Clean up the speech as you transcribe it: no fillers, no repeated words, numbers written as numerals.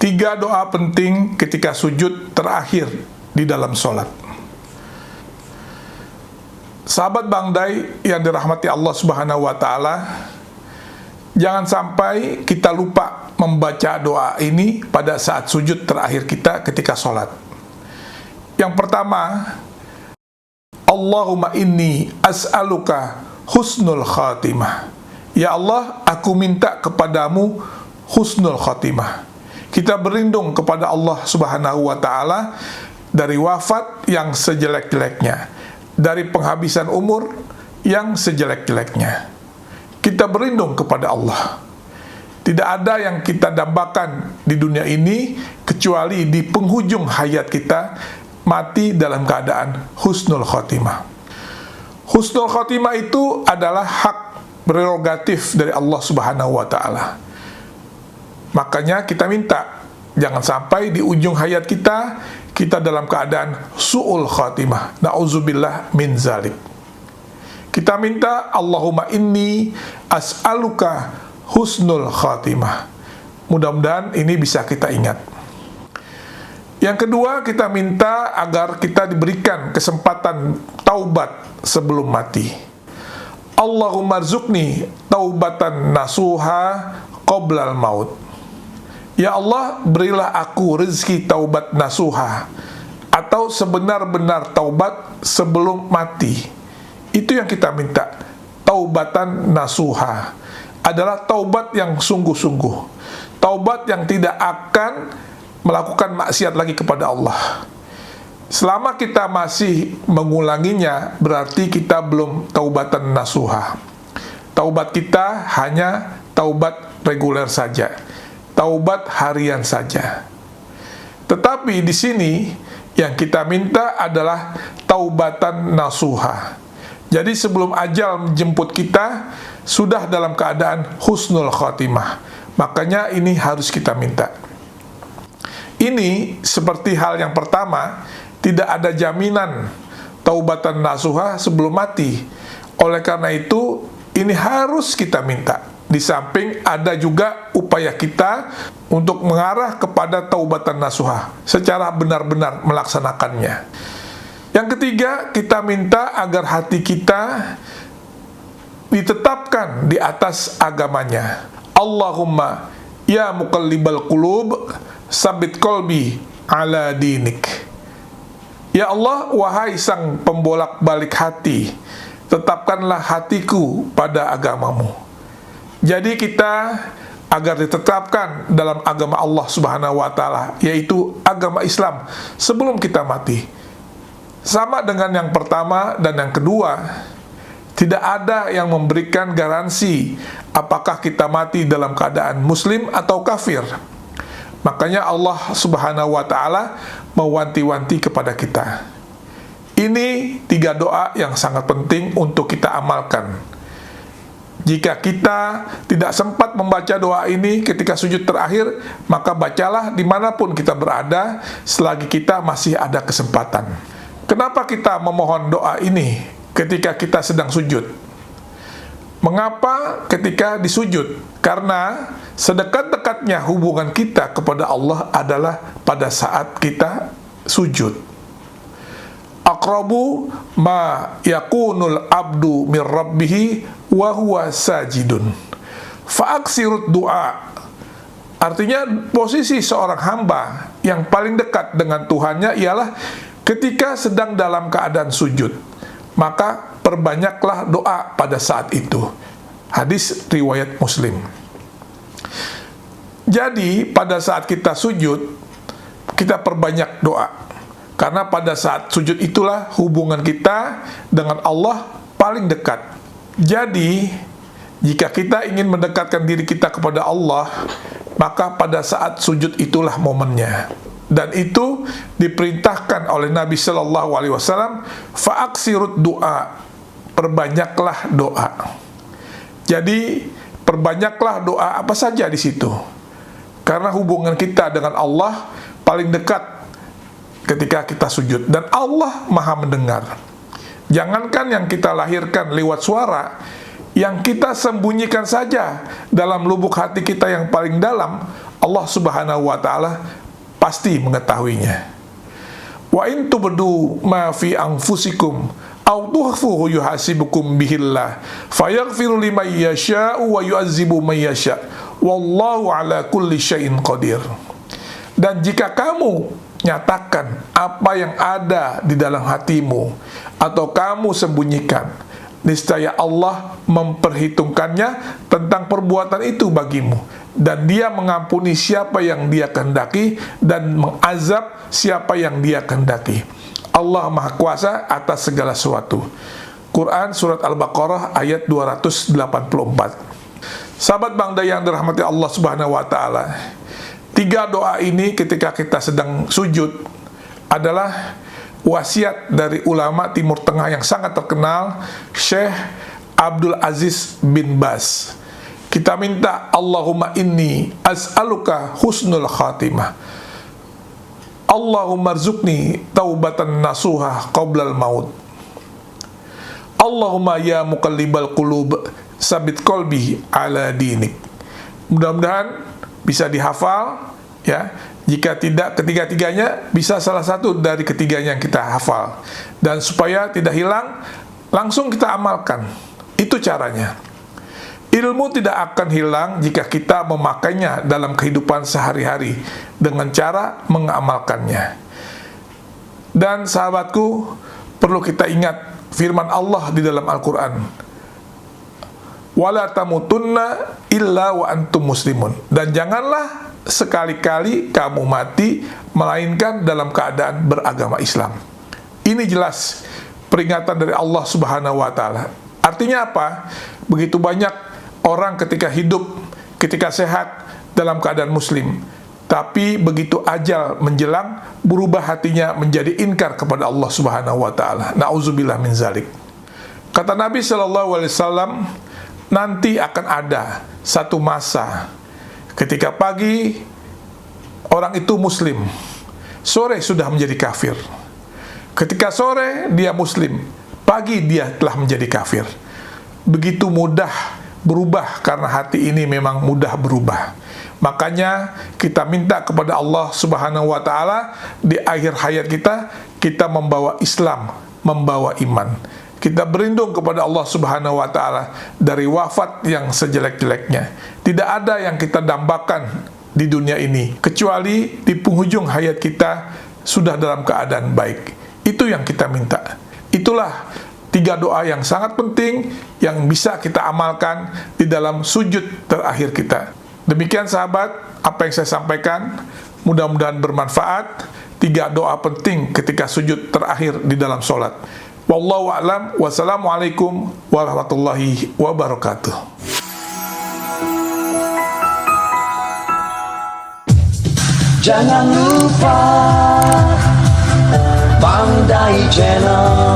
Tiga doa penting ketika sujud terakhir di dalam sholat. Sahabat Bangdai yang dirahmati Allah Subhanahu wa Ta'ala, jangan sampai kita lupa membaca doa ini pada saat sujud terakhir kita ketika sholat. Yang pertama, Allahumma inni as'aluka husnul khatimah. Ya Allah, aku minta kepadamu husnul khatimah. Kita berlindung kepada Allah Subhanahu wa Ta'ala dari wafat yang sejelek-jeleknya, dari penghabisan umur yang sejelek-jeleknya. Kita berlindung kepada Allah. Tidak ada yang kita dambakan di dunia ini kecuali di penghujung hayat kita mati dalam keadaan husnul khatimah. Husnul khatimah itu adalah hak prerogatif dari Allah Subhanahu wa Ta'ala. Makanya kita minta, jangan sampai di ujung hayat kita dalam keadaan su'ul khatimah. Na'udzubillah min zalik. Kita minta, Allahumma inni as'aluka husnul khatimah. Mudah-mudahan ini bisa kita ingat. Yang kedua, kita minta agar kita diberikan kesempatan taubat sebelum mati. Allahumma rzuqni taubatan nasuha qoblal maut. Ya Allah, berilah aku rezeki taubat nasuha, atau sebenar-benar taubat sebelum mati. Itu yang kita minta. Taubatan nasuha adalah taubat yang sungguh-sungguh, taubat yang tidak akan melakukan maksiat lagi kepada Allah. Selama kita masih mengulanginya, berarti kita belum taubatan nasuha. Taubat kita hanya taubat reguler saja, taubat harian saja. Tetapi di sini yang kita minta adalah taubatan nasuha. Jadi sebelum ajal menjemput kita, sudah dalam keadaan husnul khatimah. Makanya ini harus kita minta. Ini seperti hal yang pertama, tidak ada jaminan taubatan nasuha sebelum mati. Oleh karena itu, ini harus kita minta. Di samping ada juga upaya kita untuk mengarah kepada taubatan nasuha secara benar-benar melaksanakannya. Yang ketiga, kita minta agar hati kita ditetapkan di atas agamanya. Allahumma ya muqallibal qulub sabit qalbi ala dinik. Ya Allah, wahai sang pembolak-balik hati, tetapkanlah hatiku pada agamamu. Jadi kita agar ditetapkan dalam agama Allah Subhanahu wa Ta'ala, yaitu agama Islam, sebelum kita mati. Sama dengan yang pertama dan yang kedua, tidak ada yang memberikan garansi apakah kita mati dalam keadaan muslim atau kafir. Makanya Allah Subhanahu wa Ta'ala mewanti-wanti kepada kita. Ini tiga doa yang sangat penting untuk kita amalkan. Jika kita tidak sempat membaca doa ini ketika sujud terakhir, maka bacalah dimanapun kita berada selagi kita masih ada kesempatan. Kenapa kita memohon doa ini ketika kita sedang sujud? Mengapa ketika disujud? Karena sedekat-dekatnya hubungan kita kepada Allah adalah pada saat kita sujud. Aqrabu ma yakunul abdu mir rabbihi wa huwa sajidun. Fa'aksirut du'a. Artinya posisi seorang hamba yang paling dekat dengan Tuhannya ialah ketika sedang dalam keadaan sujud. Maka perbanyaklah doa pada saat itu. Hadis riwayat Muslim. Jadi pada saat kita sujud, kita perbanyak doa. Karena pada saat sujud itulah hubungan kita dengan Allah paling dekat. Jadi jika kita ingin mendekatkan diri kita kepada Allah, maka pada saat sujud itulah momennya. Dan itu diperintahkan oleh Nabi Shallallahu Alaihi Wasallam, fa'aksirut doa, perbanyaklah doa. Jadi perbanyaklah doa apa saja di situ, karena hubungan kita dengan Allah paling dekat ketika kita sujud, dan Allah Maha mendengar. Jangankan yang kita lahirkan lewat suara, yang kita sembunyikan saja dalam lubuk hati kita yang paling dalam, Allah Subhanahu wa taala pasti mengetahuinya. Wa in tubdu ma fi anfusikum aw tukhfuhu yuhasibukum bihillah fayaghfiru liman yasha'u wa yu'adzibu man yasha' wallahu ala kulli syai'in qadir. Dan jika kamu nyatakan apa yang ada di dalam hatimu atau kamu sembunyikan, niscaya Allah memperhitungkannya tentang perbuatan itu bagimu, dan Dia mengampuni siapa yang Dia kehendaki dan mengazab siapa yang Dia kehendaki. Allah Maha Kuasa atas segala sesuatu. Quran Surat Al-Baqarah ayat 284. Sahabat Bang Day yang dirahmati Allah Subhanahu wa taala, 3 doa ini ketika kita sedang sujud adalah wasiat dari ulama Timur Tengah yang sangat terkenal, Syekh Abdul Aziz bin Baz. Kita minta, Allahumma inni as'aluka husnul khatimah, Allahumma rzuqni taubatan nasuha qablal maut, Allahumma ya muqallibal qulub sabit qalbi ala dinik. Mudah-mudahan bisa dihafal ya. Jika tidak ketiga-tiganya, bisa salah satu dari ketiganya yang kita hafal. Dan supaya tidak hilang, langsung kita amalkan. Itu caranya. Ilmu tidak akan hilang jika kita memakainya dalam kehidupan sehari-hari dengan cara mengamalkannya. Dan sahabatku, perlu kita ingat firman Allah di dalam Al-Quran, wala tamutunna illa wa antum muslimun. Dan janganlah sekali-kali kamu mati melainkan dalam keadaan beragama Islam. Ini jelas peringatan dari Allah Subhanahu wa taala. Artinya apa? Begitu banyak orang ketika hidup, ketika sehat dalam keadaan muslim, tapi begitu ajal menjelang berubah hatinya menjadi inkar kepada Allah Subhanahu wa taala. Nauzubillah min zalik. Kata Nabi sallallahu alaihi wasallam, nanti akan ada satu masa ketika pagi orang itu muslim, sore sudah menjadi kafir. Ketika sore dia muslim, pagi dia telah menjadi kafir. Begitu mudah berubah, karena hati ini memang mudah berubah. Makanya kita minta kepada Allah Subhanahu wa taala di akhir hayat kita, kita membawa Islam, membawa iman. Kita berlindung kepada Allah Subhanahu wa taala dari wafat yang sejelek-jeleknya. Tidak ada yang kita dambakan di dunia ini kecuali di penghujung hayat kita sudah dalam keadaan baik. Itu yang kita minta. Itulah 3 doa yang sangat penting yang bisa kita amalkan di dalam sujud terakhir kita. Demikian sahabat, apa yang saya sampaikan mudah-mudahan bermanfaat. 3 doa penting ketika sujud terakhir di dalam sholat. Wallahu a'lam. Wassalamualaikum warahmatullahi wabarakatuh. Jangan lupa Bang Day Channel.